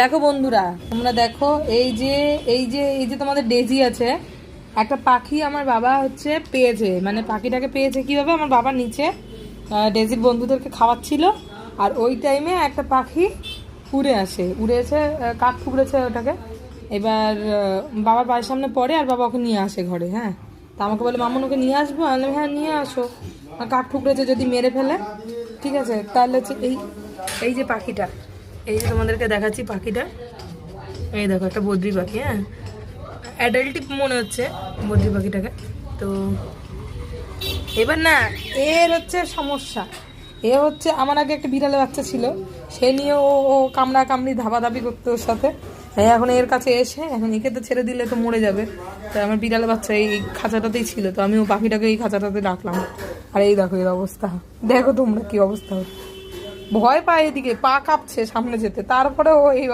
দেখো বন্ধুরা, তোমরা দেখো এই যে তোমাদের ডেজি আছে। একটা পাখি আমার বাবা পেয়েছে, মানে পাখিটাকে পেয়েছে কিভাবে, আমার বাবা নিচে ডেজির বন্ধুদেরকে খাওয়াচ্ছিল, আর ওই টাইমে একটা পাখি উড়ে এসে কাঠ ঠুকরেছে ওটাকে। এবার বাবার বাড়ির সামনে পড়ে, আর বাবা ওকে নিয়ে আসে ঘরে। হ্যাঁ, তা আমাকে বলে, মামুন ওকে নিয়ে আসবো? আমি হ্যাঁ নিয়ে আসো। আর কাঠ ঠুকরেছে, যদি মেরে ফেলে, ঠিক আছে, তাহলে এই এই যে পাখিটা, এই যে তোমাদেরকে দেখাচ্ছি পাখিটা, এই দেখো একটা বদ্রি পাখি। হ্যাঁ, অ্যাডাল্টই মনে হচ্ছে বদ্রি পাখিটাকে। তো এবার না, এর সমস্যা, আমার আগে একটা বিড়ালের বাচ্চা ছিল, সে নিয়ে ও ও কামড়া কামড়ি ধাবাধাবি করতো ওর সাথে। হ্যাঁ, এখন এর কাছে এসে, এখন একে তো ছেড়ে দিলে তো মরে যাবে। তো আমার বিড়ালের বাচ্চা এই খাঁচাটাতেই ছিল, তো আমি ও পাখিটাকে এই খাঁচাটাতে রাখলাম। আর এই দেখো এর অবস্থা, দেখো তোমরা কি অবস্থা হচ্ছে। ভয় পায়, এদিকে পা কাঁপছে সামনে যেতে, তারপরে ও এই